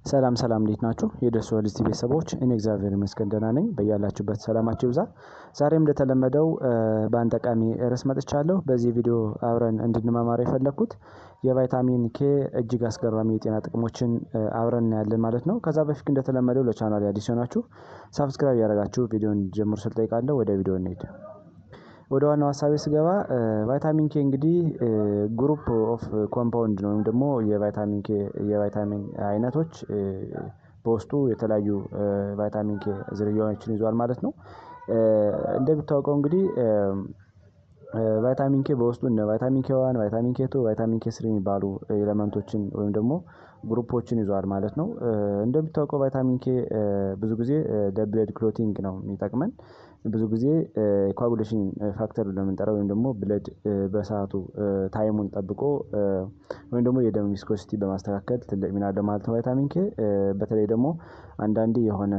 ሰላም ሰላም እንዴት ናችሁ? የደሱ ሄልዝ ቤተሰቦች እኔ እግዚአብሔር ይመስገን ደህና ነኝ። በያላችሁበት ሰላማችሁ ይብዛ። ዛሬም እንደተለመደው በአንድ ጠቃሚ ርዕስ መጥቻለሁ። በዚህ ቪዲዮ አብረን እንድንማማር የፈለኩት የቫይታሚን ኬ እጅግ አስገራሚ የጤና ጥቅሞችን አብረን እናያለን ማለት ነው። ከዛ በፊት እንደተለመደው ለቻናሌ አዲስ ሆናችሁ ሳብስክራይብ ያደረጋችሁ ቪዲዮን ጀምሩ ስል ጠይቃለሁ። ወደ ቪዲዮ እንሂድ። ወደ ዋናው ሀሳቤ ስገባ ቫይታሚን ኬ እንግዲህ ግሩፕ ኦፍ ኮምፓውንድ ነው ወይም ደግሞ የቫይታሚን አይነቶች በውስጡ የተለያዩ ቫይታሚን ኬ ዝርያዎችን ይዟል ማለት ነው። እንደሚታወቀው እንግዲህ ቫይታሚን ኬ በውስጡ እንደ ቫይታሚን ኬ 1፣ ቫይታሚን ኬ 2፣ ቫይታሚን ኬ 3 የሚባሉ ኤሌመንቶችን ወይም ደግሞ ግሩፖችን ይዟል ማለት ነው። እንደሚታወቀው ቫይታሚን ኬ ብዙ ጊዜ ለብለድ ክሎቲንግ ነው የሚጠቅመን። ብዙ ጊዜ ኮአጉሌሽን ፋክተር ብለን የምንጠራው ወይም ደግሞ ብለድ በሰዓቱ ታይሙን ጠብቆ ወይም ደግሞ የደም ቪስኮሲቲ በማስተካከል ትልቅ ሚና አለው ማለት ነው ቫይታሚን ኬ። በተለይ ደግሞ አንዳንዴ የሆነ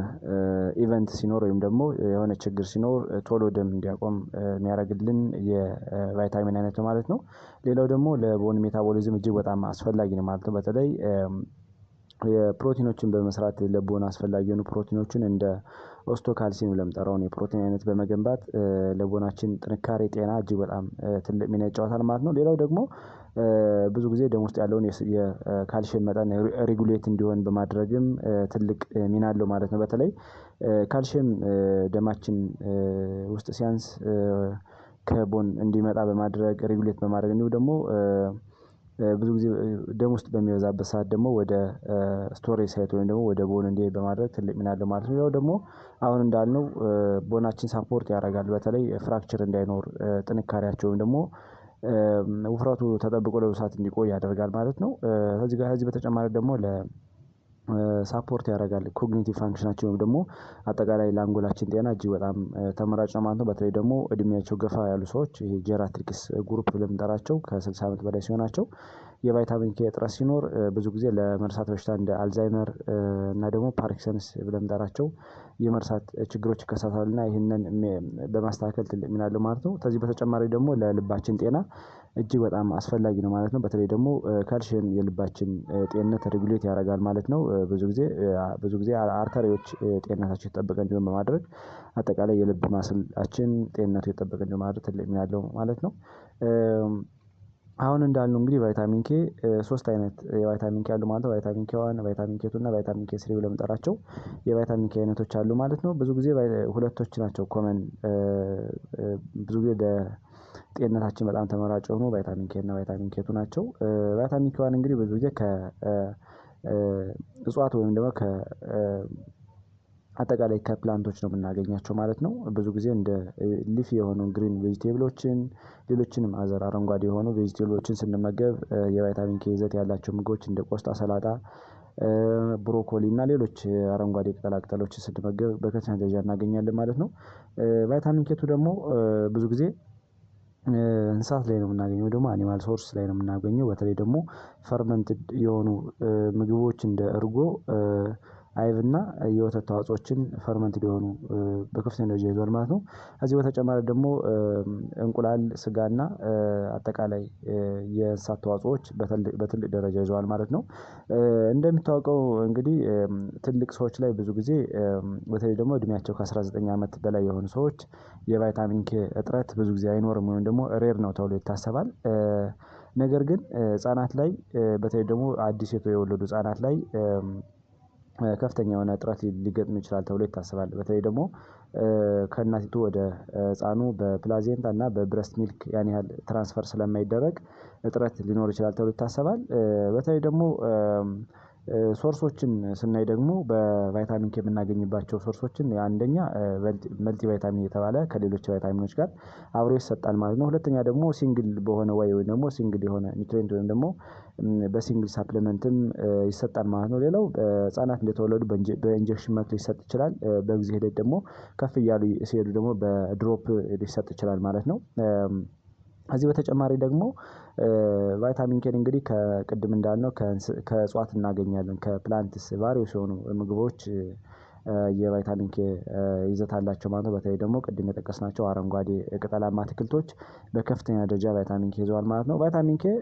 ኢቨንት ሲኖር ወይም ደግሞ የሆነ ችግር ሲኖር ቶሎ ደም እንዲያቆም የሚያደርግልን የቫይታሚን አይነት ነው ማለት ነው። ሌላው ደግሞ ለቦን ሜታቦሊዝም እጅግ በጣም አስፈላጊ ነው ማለት ነው። በተለይ የፕሮቲኖችን በመስራት ለቦን አስፈላጊ የሆኑ ፕሮቲኖችን እንደ ኦስቶካልሲን ብለን የምንጠራውን የፕሮቲን አይነት በመገንባት ለቦናችን ጥንካሬ ጤና እጅግ በጣም ትልቅ ሚና ይጫወታል ማለት ነው። ሌላው ደግሞ ብዙ ጊዜ ደም ውስጥ ያለውን የካልሽየም መጠን ሬጉሌት እንዲሆን በማድረግም ትልቅ ሚና አለው ማለት ነው። በተለይ ካልሽየም ደማችን ውስጥ ሲያንስ ከቦን እንዲመጣ በማድረግ ሬጉሌት በማድረግ እንዲሁ ደግሞ ብዙ ጊዜ ደም ውስጥ በሚበዛበት ሰዓት ደግሞ ወደ ስቶሬጅ ሳይት ወይም ደግሞ ወደ ቦን እንዲሄድ በማድረግ ትልቅ ሚና አለው ማለት ነው። ያው ደግሞ አሁን እንዳልነው ቦናችን ሳፖርት ያደርጋል። በተለይ ፍራክቸር እንዳይኖር ጥንካሬያቸው ወይም ደግሞ ውፍረቱ ተጠብቆ ለብዙ ሰዓት እንዲቆይ ያደርጋል ማለት ነው። ከዚህ በተጨማሪ ደግሞ ሳፖርት ያደርጋል ኮግኒቲቭ ፋንክሽናችን ወይም ደግሞ አጠቃላይ ለአንጎላችን ጤና እጅግ በጣም ተመራጭ ነው ማለት ነው። በተለይ ደግሞ እድሜያቸው ገፋ ያሉ ሰዎች ይሄ ጄራትሪክስ ግሩፕ ብለን የምንጠራቸው ከ60 ዓመት በላይ ሲሆናቸው የቫይታሚን ኬ እጥረት ሲኖር ብዙ ጊዜ ለመርሳት በሽታ እንደ አልዛይመር እና ደግሞ ፓርኪንሰንስ ብለን የምንጠራቸው የመርሳት ችግሮች ይከሰታሉና ይህንን በማስተካከል ትልቅ ሚና አለው ማለት ነው። ከዚህ በተጨማሪ ደግሞ ለልባችን ጤና እጅግ በጣም አስፈላጊ ነው ማለት ነው። በተለይ ደግሞ ካልሽየም የልባችን ጤንነት ሬጉሌት ያደርጋል ማለት ነው። ብዙ ጊዜ አርተሪዎች ጤንነታቸው የተጠበቀ እንዲሆን በማድረግ አጠቃላይ የልብ ማስላችን ጤንነቱ የተጠበቀ እንዲሆን ማድረግ ትልቅ ሚና አለው ማለት ነው። አሁን እንዳልነው እንግዲህ ቫይታሚን ኬ 3 አይነት የቫይታሚን ኬ አሉ ማለት ነው። ቫይታሚን ኬ 1፣ ቫይታሚን ኬ 2 እና ቫይታሚን ኬ 3 ብለን የምንጠራቸው የቫይታሚን ኬ አይነቶች አሉ ማለት ነው። ብዙ ጊዜ ሁለቶች ናቸው ኮመን ብዙ ጊዜ ለጤንነታችን በጣም ተመራጭ የሆኑ ቫይታሚን ኬ እና ቫይታሚን ኬ 2 ናቸው። ቫይታሚን ኬ 1 እንግዲህ ብዙ ጊዜ ከእጽዋት ወይም ደግሞ አጠቃላይ ከፕላንቶች ነው የምናገኛቸው ማለት ነው። ብዙ ጊዜ እንደ ሊፍ የሆኑ ግሪን ቬጂቴብሎችን ሌሎችንም አዘር አረንጓዴ የሆኑ ቬጂቴብሎችን ስንመገብ የቫይታሚን ኬ ይዘት ያላቸው ምግቦች እንደ ቆስጣ፣ ሰላጣ፣ ብሮኮሊ እና ሌሎች አረንጓዴ ቅጠላ ቅጠሎችን ስንመገብ በከፍተኛ ደረጃ እናገኛለን ማለት ነው። ቫይታሚን ኬ 2 ደግሞ ብዙ ጊዜ እንስሳት ላይ ነው የምናገኘው ደግሞ አኒማል ሶርስ ላይ ነው የምናገኘው። በተለይ ደግሞ ፈርመንትድ የሆኑ ምግቦች እንደ እርጎ፣ አይብ እና የወተት ተዋጾዎችን ፈርመንትድ የሆኑ በከፍተኛ ደረጃ ይዟል ማለት ነው። ከዚህ በተጨማሪ ደግሞ እንቁላል፣ ስጋና አጠቃላይ የእንስሳት ተዋጾዎች በትልቅ ደረጃ ይዘዋል ማለት ነው። እንደሚታወቀው እንግዲህ ትልቅ ሰዎች ላይ ብዙ ጊዜ በተለይ ደግሞ እድሜያቸው ከ19 ዓመት በላይ የሆኑ ሰዎች የቫይታሚን ኬ እጥረት ብዙ ጊዜ አይኖርም ወይም ደግሞ ሬር ነው ተብሎ ይታሰባል። ነገር ግን ህፃናት ላይ በተለይ ደግሞ አዲስ የተወለዱ ህፃናት ላይ ከፍተኛ የሆነ እጥረት ሊገጥም ይችላል ተብሎ ይታሰባል። በተለይ ደግሞ ከእናቲቱ ወደ ህፃኑ በፕላዜንታ እና በብረስት ሚልክ ያን ያህል ትራንስፈር ስለማይደረግ እጥረት ሊኖር ይችላል ተብሎ ይታሰባል። በተለይ ደግሞ ሶርሶችን ስናይ ደግሞ በቫይታሚን ኬ የምናገኝባቸው ሶርሶችን አንደኛ መልቲ ቫይታሚን የተባለ ከሌሎች ቫይታሚኖች ጋር አብሮ ይሰጣል ማለት ነው። ሁለተኛ ደግሞ ሲንግል በሆነ ወይም ደግሞ ሲንግል የሆነ ኒውትሪየንት ወይም ደግሞ በሲንግል ሳፕሊመንትም ይሰጣል ማለት ነው። ሌላው ህፃናት እንደተወለዱ በኢንጀክሽን መልክ ሊሰጥ ይችላል። በጊዜ ሂደት ደግሞ ከፍ እያሉ ሲሄዱ ደግሞ በድሮፕ ሊሰጥ ይችላል ማለት ነው። ከዚህ በተጨማሪ ደግሞ ቫይታሚን ኬን እንግዲህ ከቅድም እንዳልነው ከእጽዋት እናገኛለን ከፕላንትስ ቫሪየስ የሆኑ ምግቦች የቫይታሚን ኬ ይዘት አላቸው ማለት ነው። በተለይ ደግሞ ቅድም የጠቀስናቸው አረንጓዴ ቅጠላማ አትክልቶች በከፍተኛ ደረጃ ቫይታሚን ኬ ይዘዋል ማለት ነው። ቫይታሚን ኬ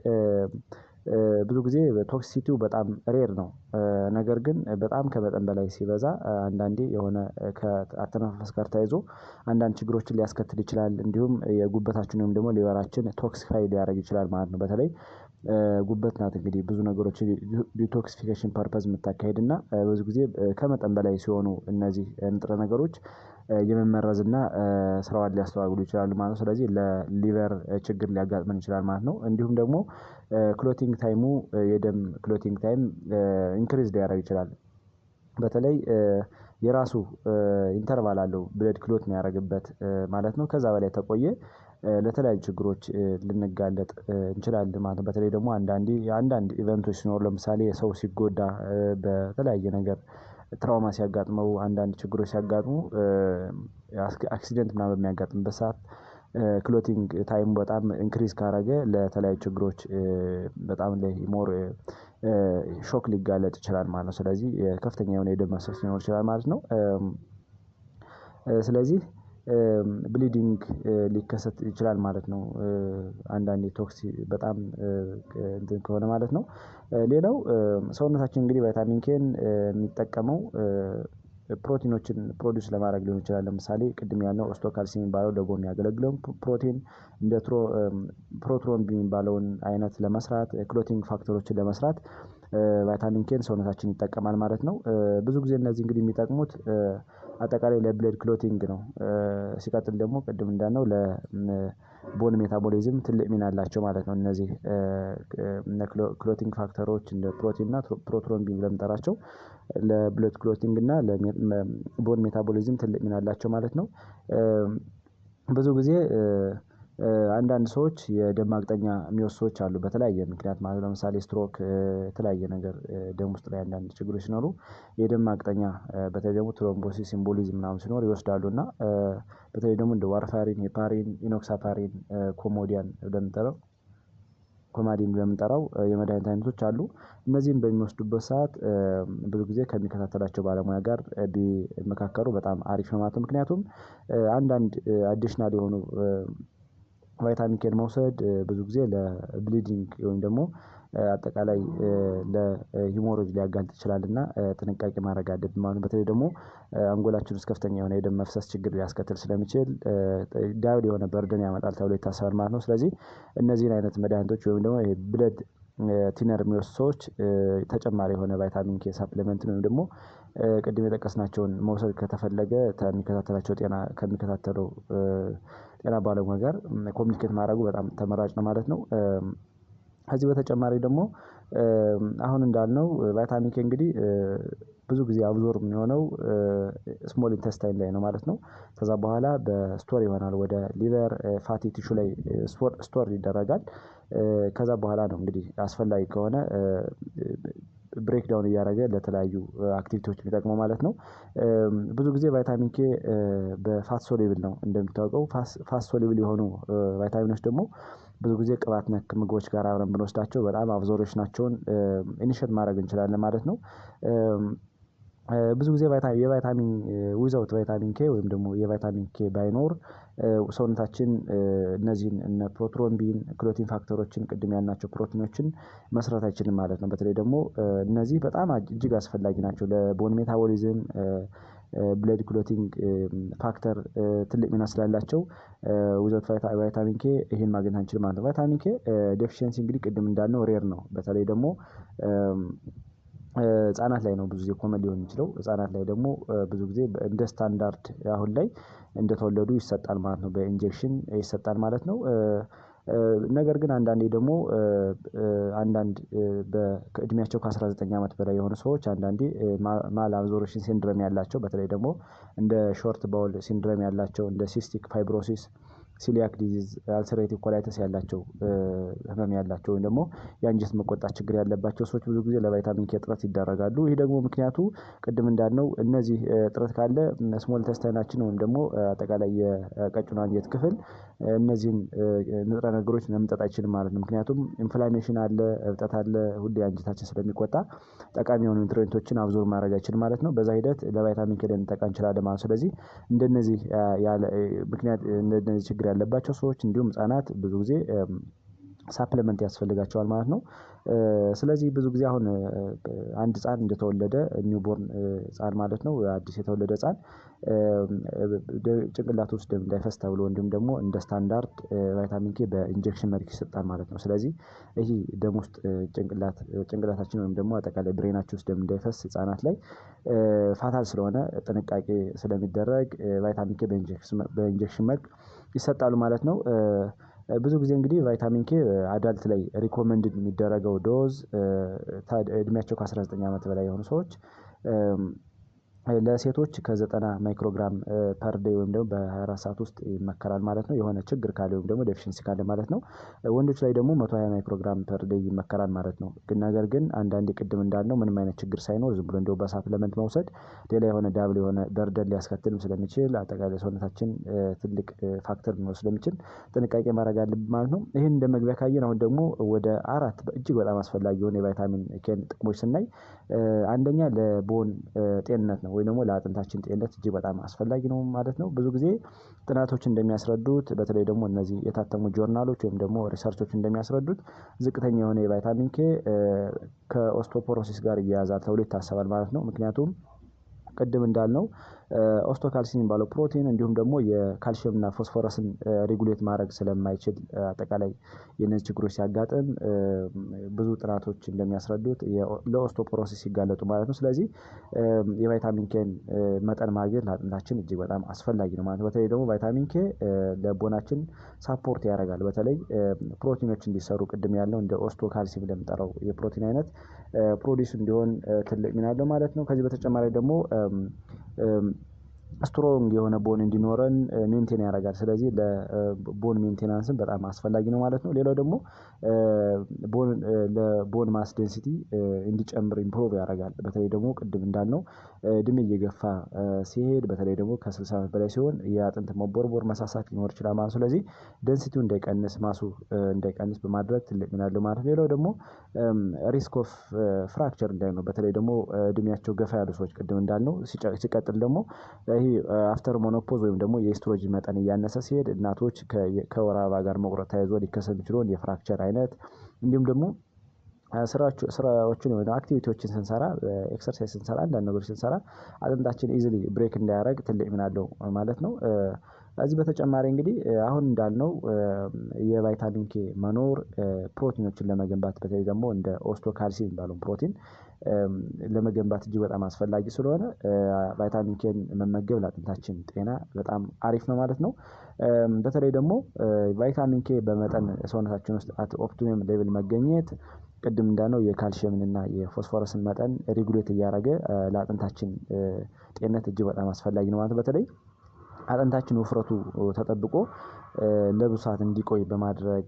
ብዙ ጊዜ ቶክሲሲቲው በጣም ሬር ነው። ነገር ግን በጣም ከመጠን በላይ ሲበዛ አንዳንዴ የሆነ ከአተነፋፈስ ጋር ተያይዞ አንዳንድ ችግሮችን ሊያስከትል ይችላል። እንዲሁም የጉበታችን ወይም ደግሞ ሊቨራችን ቶክሲፋይ ሊያደርግ ይችላል ማለት ነው። በተለይ ጉበት ናት እንግዲህ ብዙ ነገሮች ዲቶክሲፊኬሽን ፐርፐዝ የምታካሂድ እና ብዙ ጊዜ ከመጠን በላይ ሲሆኑ እነዚህ ንጥረ ነገሮች የመመረዝ እና ስራዋን ሊያስተጓጉሉ ይችላሉ ማለት ነው። ስለዚህ ለሊቨር ችግር ሊያጋጥመን ይችላል ማለት ነው። እንዲሁም ደግሞ ክሎቲንግ ታይሙ የደም ክሎቲንግ ታይም ኢንክሪዝ ሊያደርግ ይችላል። በተለይ የራሱ ኢንተርቫል አለው ብለድ ክሎት የሚያደርግበት ማለት ነው። ከዛ በላይ ተቆየ ለተለያዩ ችግሮች ልንጋለጥ እንችላለን ማለት ነው። በተለይ ደግሞ አንዳንድ ኢቨንቶች ሲኖሩ ለምሳሌ ሰው ሲጎዳ በተለያየ ነገር ትራውማ ሲያጋጥመው አንዳንድ ችግሮች ሲያጋጥሙ አክሲደንት ምናምን በሚያጋጥምበት ሰዓት ክሎቲንግ ታይሙ በጣም ኢንክሪዝ ካደረገ ለተለያዩ ችግሮች በጣም ሞር ሾክ ሊጋለጥ ይችላል ማለት ነው። ስለዚህ ከፍተኛ የሆነ የደም መፍሰስ ሊኖር ይችላል ማለት ነው። ስለዚህ ብሊዲንግ ሊከሰት ይችላል ማለት ነው። አንዳንዴ ቶክሲ በጣም እንትን ከሆነ ማለት ነው። ሌላው ሰውነታችን እንግዲህ ቫይታሚን ኬን የሚጠቀመው ፕሮቲኖችን ፕሮዲውስ ለማድረግ ሊሆን ይችላል። ለምሳሌ ቅድም ያልነው ኦስቶካልሲን የሚባለው ለጎን የሚያገለግለውን ፕሮቲን እንደ ፕሮትሮምብ የሚባለውን አይነት ለመስራት ክሎቲንግ ፋክተሮችን ለመስራት ቫይታሚን ኬን ሰውነታችን ይጠቀማል ማለት ነው። ብዙ ጊዜ እነዚህ እንግዲህ የሚጠቅሙት አጠቃላይ ለብለድ ክሎቲንግ ነው። ሲቀጥል ደግሞ ቅድም እንዳልነው ለቦን ሜታቦሊዝም ትልቅ ሚና አላቸው ማለት ነው። እነዚህ ክሎቲንግ ፋክተሮች እንደ ፕሮቲን እና ፕሮትሮምቢን ብለን የምንጠራቸው ለብለድ ክሎቲንግ እና ለቦን ሜታቦሊዝም ትልቅ ሚና አላቸው ማለት ነው። ብዙ ጊዜ አንዳንድ ሰዎች የደም ማቅጠኛ የሚወስዱ ሰዎች አሉ በተለያየ ምክንያት ማለት ነው። ለምሳሌ ስትሮክ የተለያየ ነገር ደም ውስጥ ላይ አንዳንድ ችግሮች ሲኖሩ የደም ማቅጠኛ በተለይ ደግሞ ትሮምቦሲስ ኢምቦሊዝም ምናምን ሲኖር ይወስዳሉ እና በተለይ ደግሞ እንደ ዋርፋሪን ሄፓሪን ኢኖክሳፓሪን ኮሞዲያን ብለን የምንጠራው ኮማዲን ብለን የምንጠራው የመድኃኒት አይነቶች አሉ። እነዚህን በሚወስዱበት ሰዓት ብዙ ጊዜ ከሚከታተላቸው ባለሙያ ጋር ቢመካከሩ በጣም አሪፍ ነው ማለት ነው። ምክንያቱም አንዳንድ አዲሽናል የሆኑ ቫይታሚን ኬን መውሰድ ብዙ ጊዜ ለብሊዲንግ ወይም ደግሞ አጠቃላይ ለሂሞሮጅ ሊያጋልጥ ይችላል እና ጥንቃቄ ማድረግ አለብን ማለት ነው። በተለይ ደግሞ አንጎላችን ውስጥ ከፍተኛ የሆነ የደም መፍሰስ ችግር ሊያስከትል ስለሚችል ዳብል የሆነ በርደን ያመጣል ተብሎ ይታሰባል ማለት ነው። ስለዚህ እነዚህን አይነት መድኃኒቶች ወይም ደግሞ ይሄ ብለድ ቲነር የሚወስዱ ሰዎች ተጨማሪ የሆነ ቫይታሚን ኬ ሳፕሊመንትን ወይም ደግሞ ቅድም የጠቀስናቸውን መውሰድ ከተፈለገ ከሚከታተለው ጤና ባለሙያ ጋር ኮሚኒኬት ማድረጉ በጣም ተመራጭ ነው ማለት ነው። ከዚህ በተጨማሪ ደግሞ አሁን እንዳልነው ቫይታሚን ኬ እንግዲህ ብዙ ጊዜ አብዞርብ የሚሆነው ስሞል ኢንተስታይን ላይ ነው ማለት ነው። ከዛ በኋላ በስቶር ይሆናል ወደ ሊቨር ፋቲ ቲሹ ላይ ስቶር ይደረጋል። ከዛ በኋላ ነው እንግዲህ አስፈላጊ ከሆነ ብሬክዳውን እያደረገ ለተለያዩ አክቲቪቲዎች የሚጠቅመው ማለት ነው። ብዙ ጊዜ ቫይታሚን ኬ በፋት ሶሉብል ነው እንደሚታወቀው ፋት ሶሉብል የሆኑ ቫይታሚኖች ደግሞ ብዙ ጊዜ ቅባት ነክ ምግቦች ጋር አብረን ብንወስዳቸው በጣም አብዞርፕሽናቸውን ኢኒሼት ማድረግ እንችላለን ማለት ነው። ብዙ ጊዜ የቫይታሚን ዊዛውት ቫይታሚን ኬ ወይም ደግሞ የቫይታሚን ኬ ባይኖር ሰውነታችን እነዚህን እነ ፕሮትሮምቢን ክሎቲን ፋክተሮችን ቅድም ያልናቸው ፕሮቲኖችን መስራት አይችልም ማለት ነው። በተለይ ደግሞ እነዚህ በጣም እጅግ አስፈላጊ ናቸው ለቦን ሜታቦሊዝም ብለድ ክሎቲንግ ፋክተር ትልቅ ሚና ስላላቸው ዊዛውት ቫይታሚን ኬ ይሄን ማግኘት አንችልም ማለት ነው። ቫይታሚን ኬ ዴፊሺየንሲ እንግዲህ ቅድም እንዳልነው ሬር ነው። በተለይ ደግሞ ህፃናት ላይ ነው ብዙ ጊዜ ኮመን ሊሆን የሚችለው ህፃናት ላይ ደግሞ ብዙ ጊዜ እንደ ስታንዳርድ አሁን ላይ እንደተወለዱ ይሰጣል ማለት ነው። በኢንጀክሽን ይሰጣል ማለት ነው። ነገር ግን አንዳንዴ ደግሞ አንዳንድ ከእድሜያቸው ከ19 አመት በላይ የሆኑ ሰዎች አንዳንዴ ማል አብዞርፕሽን ሲንድሮም ያላቸው በተለይ ደግሞ እንደ ሾርት ባውል ሲንድሮም ያላቸው እንደ ሲስቲክ ፋይብሮሲስ ሲሊያክ ዲዚዝ አልሰሬቲቭ ኮላይተስ ያላቸው ህመም ያላቸው ወይም ደግሞ የአንጀት መቆጣት ችግር ያለባቸው ሰዎች ብዙ ጊዜ ለቫይታሚን ኬ እጥረት ይዳረጋሉ። ይሄ ደግሞ ምክንያቱ ቅድም እንዳልነው እነዚህ እጥረት ካለ ስሞል ኢንተስታይናችን ወይም ደግሞ አጠቃላይ የቀጭኑ አንጀት ክፍል እነዚህን ንጥረ ነገሮች መምጠጥ አይችልም ማለት ነው። ምክንያቱም ኢንፍላሜሽን አለ እብጠት አለ ሁሌ አንጀታችን ስለሚቆጣ ጠቃሚ የሆኑ ኒውትሪየንቶችን አብዞርብ ማድረግ አይችልም ማለት ነው። በዛ ሂደት ለቫይታሚን ኬ ልንጠቃ እንችላለን ማለት ነው። ስለዚህ እንደነዚህ ምክንያት እንደነዚህ ችግር ያለባቸው ሰዎች እንዲሁም ህፃናት ብዙ ጊዜ ሳፕሊመንት ያስፈልጋቸዋል ማለት ነው። ስለዚህ ብዙ ጊዜ አሁን አንድ ህፃን እንደተወለደ ኒውቦርን ህፃን ማለት ነው አዲስ የተወለደ ህፃን ጭንቅላት ውስጥ ደም እንዳይፈስ ተብሎ እንዲሁም ደግሞ እንደ ስታንዳርድ ቫይታሚን ኬ በኢንጀክሽን መልክ ይሰጣል ማለት ነው። ስለዚህ ይሄ ደም ውስጥ ጭንቅላታችን ወይም ደግሞ አጠቃላይ ብሬናችን ውስጥ ደም እንዳይፈስ ህፃናት ላይ ፋታል ስለሆነ ጥንቃቄ ስለሚደረግ ቫይታሚን ኬ በኢንጀክሽን መልክ ይሰጣሉ ማለት ነው። ብዙ ጊዜ እንግዲህ ቫይታሚን ኬ አዳልት ላይ ሪኮመንድድ የሚደረገው ዶዝ እድሜያቸው ከ19 ዓመት በላይ የሆኑ ሰዎች ለሴቶች ከ90 ማይክሮግራም ፐር ዴይ ወይም ደግሞ በ24 ሰዓት ውስጥ ይመከራል ማለት ነው። የሆነ ችግር ካለ ወይም ደግሞ ዴፊሽንሲ ካለ ማለት ነው። ወንዶች ላይ ደግሞ 120 ማይክሮግራም ፐር ዴይ ይመከራል ማለት ነው። ነገር ግን አንዳንዴ ቅድም እንዳልነው ምንም አይነት ችግር ሳይኖር ዝም ብሎ እንደው በሳፕሊመንት መውሰድ ሌላ የሆነ ዳብል የሆነ በርደን ሊያስከትልም ስለሚችል አጠቃላይ ሰውነታችን ትልቅ ፋክተር ሊኖር ስለሚችል ጥንቃቄ ማድረግ አለብን ማለት ነው። ይሄን እንደ መግቢያ ካየን አሁን ደግሞ ወደ አራት እጅግ በጣም አስፈላጊ የሆነ የቫይታሚን ኬን ጥቅሞች ስናይ አንደኛ ለቦን ጤንነት ነው ወይም ደግሞ ለአጥንታችን ጤንነት እጅግ በጣም አስፈላጊ ነው ማለት ነው። ብዙ ጊዜ ጥናቶች እንደሚያስረዱት በተለይ ደግሞ እነዚህ የታተሙ ጆርናሎች ወይም ደግሞ ሪሰርቾች እንደሚያስረዱት ዝቅተኛ የሆነ የቫይታሚን ኬ ከኦስቶፖሮሲስ ጋር ይያያዛል ተብሎ ይታሰባል ማለት ነው። ምክንያቱም ቅድም እንዳልነው ኦስቶካልሲን የሚባለው ፕሮቲን እንዲሁም ደግሞ የካልሽየም እና ፎስፎረስን ሬጉሌት ማድረግ ስለማይችል አጠቃላይ የነዚህ ችግሮች ሲያጋጥም ብዙ ጥናቶች እንደሚያስረዱት ለኦስቶፖሮሲስ ሲጋለጡ ማለት ነው። ስለዚህ የቫይታሚን ኬን መጠን ማግኘት ለአጥንታችን እጅግ በጣም አስፈላጊ ነው ማለት ነው። በተለይ ደግሞ ቫይታሚን ኬ ለቦናችን ሳፖርት ያደርጋል። በተለይ ፕሮቲኖች እንዲሰሩ ቅድም ያልነው እንደ ኦስቶካልሲን ለምንጠራው የፕሮቲን አይነት ፕሮዲስ እንዲሆን ትልቅ ሚና አለው ማለት ነው። ከዚህ በተጨማሪ ደግሞ ስትሮንግ የሆነ ቦን እንዲኖረን ሜንቴን ያደርጋል። ስለዚህ ለቦን ሜንቴናንስም በጣም አስፈላጊ ነው ማለት ነው። ሌላው ደግሞ ለቦን ማስ ዴንሲቲ እንዲጨምር ኢምፕሩቭ ያደርጋል። በተለይ ደግሞ ቅድም እንዳልነው እድሜ እየገፋ ሲሄድ በተለይ ደግሞ ከ60 ዓመት በላይ ሲሆን የአጥንት መቦርቦር መሳሳት ሊኖር ይችላል ማለት ነው። ስለዚህ ዴንሲቲው እንዳይቀንስ ማሱ እንዳይቀንስ በማድረግ ትልቅ ሚና አለው ማለት ነው። ሌላው ደግሞ ሪስክ ኦፍ ፍራክቸር እንዳይኖር በተለይ ደግሞ እድሜያቸው ገፋ ያሉ ሰዎች ቅድም እንዳልነው ሲቀጥል ደግሞ ይሄ አፍተር ሞኖፖዝ ወይም ደግሞ የኤስትሮጅን መጠን እያነሰ ሲሄድ እናቶች ከወር አበባ ጋር መቁረጥ ተያይዞ ሊከሰት የሚችለውን የፍራክቸር አይነት እንዲሁም ደግሞ ስራዎችን ወይም አክቲቪቲዎችን ስንሰራ ኤክሰርሳይዝ ስንሰራ አንዳንድ ነገሮች ስንሰራ አጥንታችን ኢዝሊ ብሬክ እንዳያደርግ ትልቅ ሚና አለው ማለት ነው። ከዚህ በተጨማሪ እንግዲህ አሁን እንዳልነው የቫይታሚን ኬ መኖር ፕሮቲኖችን ለመገንባት በተለይ ደግሞ እንደ ኦስቶካልሲን የሚባለውን ፕሮቲን ለመገንባት እጅግ በጣም አስፈላጊ ስለሆነ ቫይታሚን ኬን መመገብ ለአጥንታችን ጤና በጣም አሪፍ ነው ማለት ነው። በተለይ ደግሞ ቫይታሚን ኬ በመጠን ሰውነታችን ውስጥ አት ኦፕቲመም ሌቭል መገኘት ቅድም እንዳልነው የካልሽየምን እና የፎስፎረስን መጠን ሬጉሌት እያደረገ ለአጥንታችን ጤንነት እጅግ በጣም አስፈላጊ ነው ማለት ነው። በተለይ አጥንታችን ውፍረቱ ተጠብቆ ለብዙ ሰዓት እንዲቆይ በማድረግ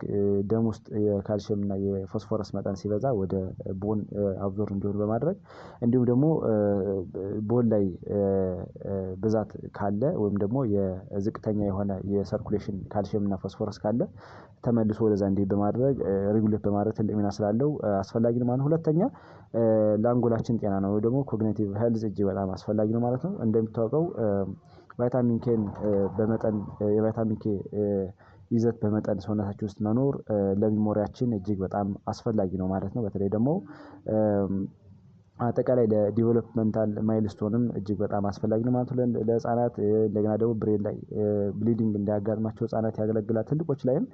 ደም ውስጥ የካልሽየም እና የፎስፎረስ መጠን ሲበዛ ወደ ቦን አብዞርብ እንዲሆን በማድረግ እንዲሁም ደግሞ ቦን ላይ ብዛት ካለ ወይም ደግሞ የዝቅተኛ የሆነ የሰርኩሌሽን ካልሽየም እና ፎስፎረስ ካለ ተመልሶ ወደዛ እንዲሄድ በማድረግ ሬጉሌት በማድረግ ትልቅ ሚና ስላለው አስፈላጊ ነው ማለት ነው። ሁለተኛ ለአንጎላችን ጤና ነው ወይ ደግሞ ኮግኒቲቭ ሄልዝ እጅግ በጣም አስፈላጊ ነው ማለት ነው። እንደሚታወቀው ቫይታሚን ኬን በመጠን የቫይታሚን ኬ ይዘት በመጠን ሰውነታችን ውስጥ መኖር ለሚሞሪያችን እጅግ በጣም አስፈላጊ ነው ማለት ነው። በተለይ ደግሞ አጠቃላይ ለዲቨሎፕመንታል ማይልስቶንም እጅግ በጣም አስፈላጊ ነው ማለት ነው። ለህፃናት እንደገና ደግሞ ብሬን ላይ ብሊዲንግ እንዳያጋጥማቸው ህፃናት ያገለግላል። ትልቆች ላይም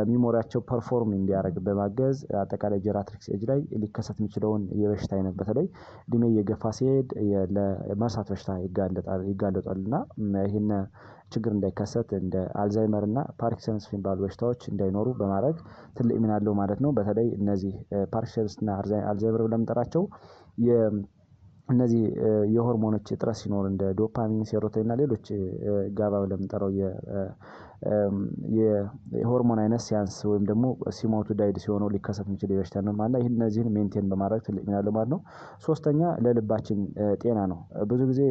ሚሞሪያቸው ፐርፎርም እንዲያደርግ በማገዝ አጠቃላይ ጄራትሪክስ ኤጅ ላይ ሊከሰት የሚችለውን የበሽታ አይነት በተለይ እድሜ እየገፋ ሲሄድ ለመርሳት በሽታ ይጋለጣሉ እና ይሄን ችግር እንዳይከሰት እንደ አልዛይመር እና ፓርኪንሰንስ የሚባሉ በሽታዎች እንዳይኖሩ በማድረግ ትልቅ ሚና አለው ማለት ነው። በተለይ እነዚህ ፓርኪንሰንስ እና አልዛይመር ብለን የምንጠራቸው እነዚህ የሆርሞኖች እጥረት ሲኖር እንደ ዶፓሚን ሴሮቶኒን እና ሌሎች ጋባ ብለን የምንጠራው የሆርሞን አይነት ሲያንስ ወይም ደግሞ ሲሞቱ ዳይድ ሲሆኑ ሊከሰት የሚችል የበሽታ ነው ማለት ነው። ይሄን እነዚህን ሜንቴን በማድረግ ትልቅ ሚና አለው ማለት ነው። ሶስተኛ ለልባችን ጤና ነው። ብዙ ጊዜ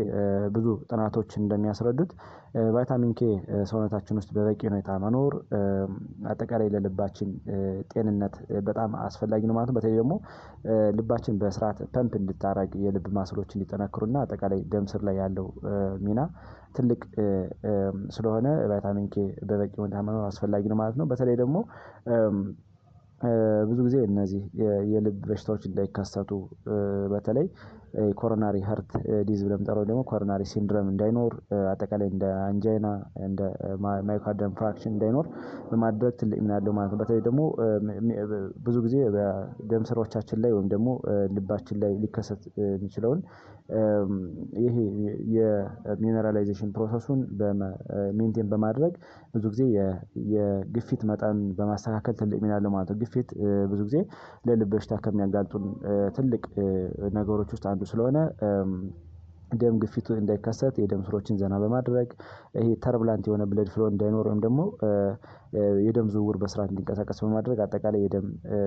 ብዙ ጥናቶች እንደሚያስረዱት ቫይታሚን ኬ ሰውነታችን ውስጥ በበቂ ሁኔታ መኖር አጠቃላይ ለልባችን ጤንነት በጣም አስፈላጊ ነው ማለት ነው። በተለይ ደግሞ ልባችን በስርዓት ፐምፕ እንድታደርግ የልብ ማስሎች እንዲጠነክሩና አጠቃላይ ደም ስር ላይ ያለው ሚና ትልቅ ስለሆነ ቫይታሚን ኬ በበቂ ሁኔታ መኖር አስፈላጊ ነው ማለት ነው። በተለይ ደግሞ ብዙ ጊዜ እነዚህ የልብ በሽታዎች እንዳይከሰቱ በተለይ ኮሮናሪ ሀርት ዲዝ ብለን የምንጠራው ደግሞ ኮሮናሪ ሲንድረም እንዳይኖር አጠቃላይ እንደ አንጃይና እንደ ማዮካርዲየም ፍራክሽን እንዳይኖር በማድረግ ትልቅ ሚና አለው ማለት ነው። በተለይ ደግሞ ብዙ ጊዜ በደም ስሮቻችን ላይ ወይም ደግሞ ልባችን ላይ ሊከሰት የሚችለውን ይሄ የሚነራላይዜሽን ፕሮሰሱን ሜንቴን በማድረግ ብዙ ጊዜ የግፊት መጠን በማስተካከል ትልቅ ሚና አለው ማለት ነው። ግፊት ብዙ ጊዜ ለልብ በሽታ ከሚያጋልጡን ትልቅ ነገሮች ውስጥ አንዱ ስለሆነ ደም ግፊቱ እንዳይከሰት የደም ስሮችን ዘና በማድረግ ይሄ ተርብላንት የሆነ ብለድ ፍሎ እንዳይኖር ወይም ደግሞ የደም ዝውውር በስርዓት እንዲንቀሳቀስ በማድረግ አጠቃላይ የደም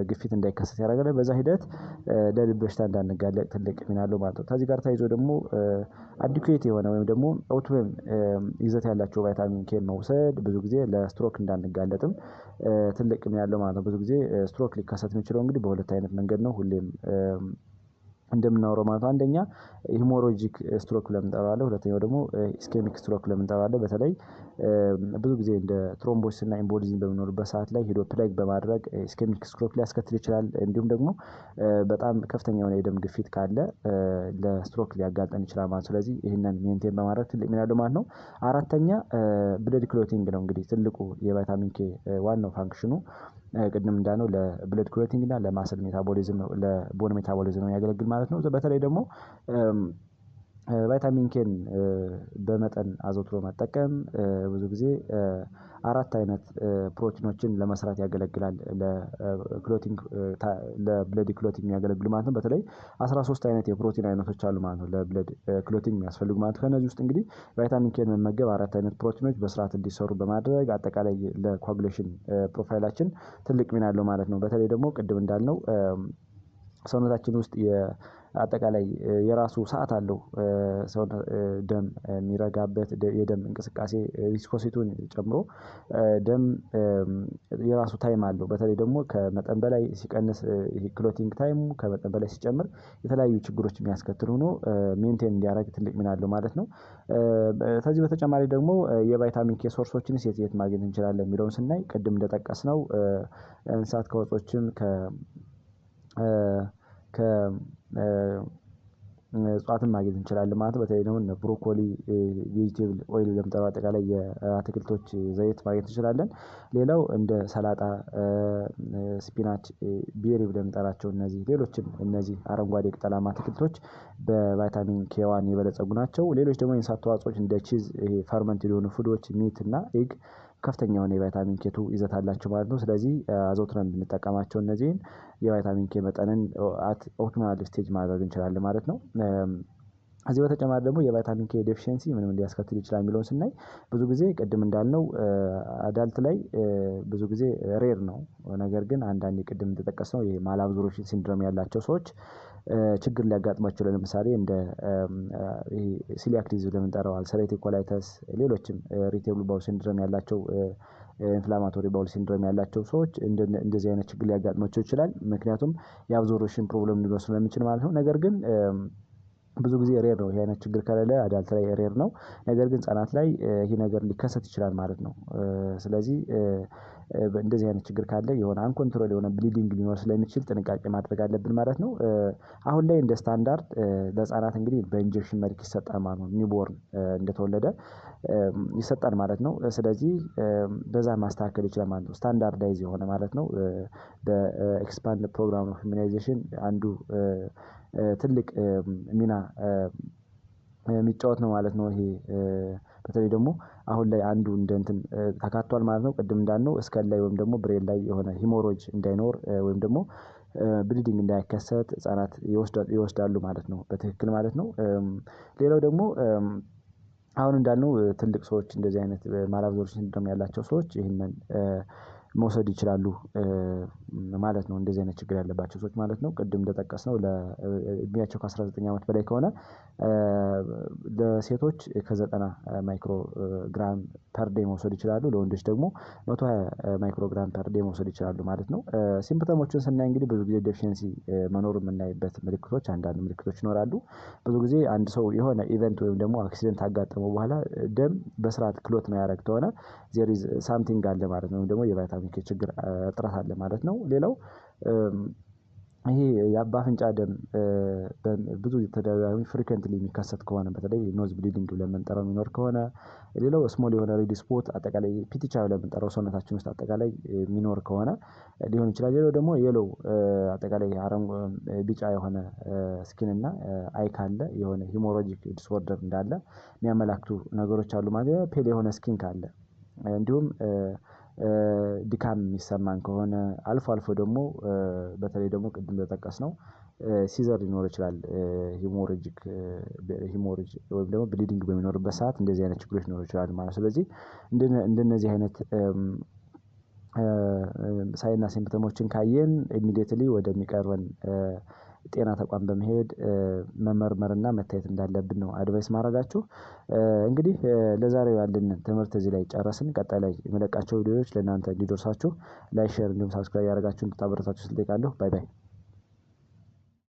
ግፊት እንዳይከሰት ያደርጋል። በዛ ሂደት ለልብ በሽታ እንዳንጋለጥ ትልቅ ሚና አለው ማለት ነው። ከዚህ ጋር ተያይዞ ደግሞ አዲኩዌት የሆነ ወይም ደግሞ ኦቱም ይዘት ያላቸው ቫይታሚን ኬን መውሰድ ብዙ ጊዜ ለስትሮክ እንዳንጋለጥም ትልቅ ሚና አለው ማለት ነው። ብዙ ጊዜ ስትሮክ ሊከሰት የሚችለው እንግዲህ በሁለት አይነት መንገድ ነው ሁሌም እንደምናወራው ማለት ነው። አንደኛ ሂሞሮጂክ ስትሮክ ብለን የምንጠራው አለ። ሁለተኛው ደግሞ ኢስኬሚክ ስትሮክ ብለን የምንጠራው አለ። በተለይ ብዙ ጊዜ እንደ ትሮምቦሲስ እና ኤምቦሊዝም በሚኖርበት ሰዓት ላይ ሄዶ ፕሌግ በማድረግ ኢስኬሚክ ስትሮክ ሊያስከትል ይችላል። እንዲሁም ደግሞ በጣም ከፍተኛ የሆነ የደም ግፊት ካለ ለስትሮክ ሊያጋልጠን ይችላል ማለት ነው። ስለዚህ ይህንን ሜንቴን በማድረግ ትልቅ ሚና አለው ማለት ነው። አራተኛ ብለድ ክሎቲንግ ነው እንግዲህ ትልቁ የቫይታሚን ኬ ዋናው ፋንክሽኑ ቅድም እንዳልነው ለብለድ ክሎቲንግ እና ለማስል ሜታቦሊዝም ነው ለቦን ሜታቦሊዝም ነው የሚያገለግል ማለት ነው። በተለይ ደግሞ ቫይታሚን ኬን በመጠን አዘውትሮ መጠቀም ብዙ ጊዜ አራት አይነት ፕሮቲኖችን ለመስራት ያገለግላል ለክሎቲንግ ለብለድ ክሎቲንግ የሚያገለግሉ ማለት ነው። በተለይ 13 አይነት የፕሮቲን አይነቶች አሉ ማለት ነው ለብለድ ክሎቲንግ የሚያስፈልጉ ማለት ነው። ከእነዚህ ውስጥ እንግዲህ ቫይታሚን ኬን መመገብ አራት አይነት ፕሮቲኖች በስርዓት እንዲሰሩ በማድረግ አጠቃላይ ለኮአጉሌሽን ፕሮፋይላችን ትልቅ ሚና አለው ማለት ነው። በተለይ ደግሞ ቅድም እንዳልነው ሰውነታችን ውስጥ አጠቃላይ የራሱ ሰዓት አለው። ደም የሚረጋበት የደም እንቅስቃሴ ቪስኮሲቲውን ጨምሮ ደም የራሱ ታይም አለው። በተለይ ደግሞ ከመጠን በላይ ሲቀንስ ይሄ ክሎቲንግ ታይሙ ከመጠን በላይ ሲጨምር የተለያዩ ችግሮች የሚያስከትል ሆኖ ሜንቴን እንዲያደርግ ትልቅ ሚና አለው ማለት ነው። ከዚህ በተጨማሪ ደግሞ የቫይታሚን ኬ ሶርሶችንስ የት የት ማግኘት እንችላለን የሚለውን ስናይ ቅድም እንደጠቀስነው እንስሳት ከወጾችም ከ እጽዋትን ማግኘት እንችላለን ማለት ነው። በተለይ ደግሞ እነ ብሮኮሊ ቬጂቴብል ኦይል ለምንጠራው አጠቃላይ የአትክልቶች ዘይት ማግኘት እንችላለን። ሌላው እንደ ሰላጣ ስፒናች ቤሪ ብለን የምንጠራቸው እነዚህ ሌሎችም እነዚህ አረንጓዴ ቅጠላማ አትክልቶች በቫይታሚን ኬዋን የበለፀጉ ናቸው። ሌሎች ደግሞ የእንስሳት ተዋጽኦች እንደ ቺዝ ይሄ ፈርመንትድ የሆኑ ፉዶች ሚት እና ኤግ ከፍተኛ የሆነ የቫይታሚን ኬ2 ይዘት አላቸው ማለት ነው። ስለዚህ አዘውትረን ብንጠቀማቸው እነዚህን የቫይታሚን ኬ መጠንን አት ኦፕቲማል ስቴጅ ማድረግ እንችላለን ማለት ነው። ከዚህ በተጨማሪ ደግሞ የቫይታሚን ኬ ዴፊሺየንሲ ምንም ሊያስከትል ይችላል የሚለውን ስናይ ብዙ ጊዜ ቅድም እንዳልነው አዳልት ላይ ብዙ ጊዜ ሬር ነው። ነገር ግን አንዳንዴ ቅድም እንደጠቀስነው ይሄ ማላብዞሬሽን ሲንድሮም ያላቸው ሰዎች ችግር ሊያጋጥማቸው ለምሳሌ እንደ ይሄ ሲሊያክ ዲዚዝ ብለን የምንጠራው አልሰሬቲቭ ኮላይተስ ሌሎችም ኢሪቴብል ባውል ሲንድሮም ያላቸው ኢንፍላማቶሪ ባውል ሲንድሮም ያላቸው ሰዎች እንደዚህ አይነት ችግር ሊያጋጥማቸው ይችላል። ምክንያቱም የአብዞርፕሽን ፕሮብለም ሊኖር ስለሚችል ማለት ነው። ነገር ግን ብዙ ጊዜ ሬር ነው ይሄ አይነት ችግር ከሌለ አዳልት ላይ ሬር ነው። ነገር ግን ህፃናት ላይ ይሄ ነገር ሊከሰት ይችላል ማለት ነው። ስለዚህ እንደዚህ አይነት ችግር ካለ የሆነ አንኮንትሮል የሆነ ብሊዲንግ ሊኖር ስለሚችል ጥንቃቄ ማድረግ አለብን ማለት ነው። አሁን ላይ እንደ ስታንዳርድ ለህፃናት እንግዲህ በኢንጀክሽን መልክ ይሰጣል ማለት ነው። ኒውቦርን እንደተወለደ ይሰጣል ማለት ነው። ስለዚህ በዛ ማስተካከል ይችላል ማለት ነው። ስታንዳርዳይዝ የሆነ ማለት ነው። በኤክስፓንድ ፕሮግራም ኦፍ ኢሚናይዜሽን አንዱ ትልቅ ሚና የሚጫወት ነው ማለት ነው። ይሄ በተለይ ደግሞ አሁን ላይ አንዱ እንደ እንትን ተካቷል ማለት ነው። ቅድም እንዳልነው እስከል ላይ ወይም ደግሞ ብሬን ላይ የሆነ ሂሞሮጅ እንዳይኖር ወይም ደግሞ ብሊዲንግ እንዳይከሰት ህፃናት ይወስዳሉ ማለት ነው። በትክክል ማለት ነው። ሌላው ደግሞ አሁን እንዳልነው ትልቅ ሰዎች እንደዚህ አይነት ማላብዞሬሽን ሲንድሮም ያላቸው ሰዎች ይህንን መውሰድ ይችላሉ ማለት ነው። እንደዚህ አይነት ችግር ያለባቸው ሰዎች ማለት ነው። ቅድም እንደጠቀስነው ለእድሜያቸው ከ19 አመት በላይ ከሆነ ለሴቶች ከ90 ማይክሮ ግራም ፐር ዴይ መውሰድ ይችላሉ። ለወንዶች ደግሞ 120 ማይክሮ ግራም ፐር ዴይ መውሰድ ይችላሉ ማለት ነው። ሲምፕተሞችን ስናይ እንግዲህ ብዙ ጊዜ ዴፊሺየንሲ መኖሩን የምናይበት ምልክቶች አንዳንድ ምልክቶች ይኖራሉ። ብዙ ጊዜ አንድ ሰው የሆነ ኢቨንት ወይም ደግሞ አክሲደንት ካጋጠመው በኋላ ደም በስርዓት ክሎት የማያደርግ ከሆነ ዜር ኢዝ ሳምቲንግ አለ ማለት ነው። ወይም ደግሞ የቫይታሚን ተደጋጋሚ ችግር እጥረት አለ ማለት ነው። ሌላው ይሄ የአባ አፍንጫ ደም ብዙ ተደጋጋሚ ፍሪኩዌንትሊ የሚከሰት ከሆነ በተለይ ኖዝ ብሊዲንግ ብለን የምንጠራው የሚኖር ከሆነ ሌላው ስሞል የሆነ ሬድ ስፖት አጠቃላይ ፒቲቻ ብለን የምንጠራው ሰውነታችን ውስጥ አጠቃላይ የሚኖር ከሆነ ሊሆን ይችላል። ሌላው ደግሞ የሎው አጠቃላይ ቢጫ የሆነ ስኪን እና አይ ካለ የሆነ ሂሞራጂክ ዲስኦርደር እንዳለ የሚያመላክቱ ነገሮች አሉ ማለት ነው። ፔል የሆነ ስኪን ካለ እንዲሁም ድካም የሚሰማን ከሆነ አልፎ አልፎ ደግሞ በተለይ ደግሞ ቅድም እንደጠቀስነው ሲዘር ሊኖር ይችላል። ሂሞሬጅ ወይም ደግሞ ብሊዲንግ በሚኖርበት ሰዓት እንደዚህ አይነት ችግሮች ሊኖሩ ይችላሉ ማለት ነው። ስለዚህ እንደነዚህ አይነት ሳይንና ሲምፕተሞችን ካየን ኢሚዲየትሊ ወደሚቀርበን ጤና ተቋም በመሄድ መመርመርና መታየት እንዳለብን ነው አድቫይስ ማድረጋችሁ። እንግዲህ ለዛሬው ያለን ትምህርት እዚህ ላይ ጨረስን። ቀጣይ ላይ የምለቃቸው ቪዲዮዎች ለእናንተ እንዲደርሳችሁ ላይክ ሼር እንዲሁም ሳብስክራይብ ያደረጋችሁ እንድታበረታችሁ ስል እጠይቃለሁ። ባይ ባይ።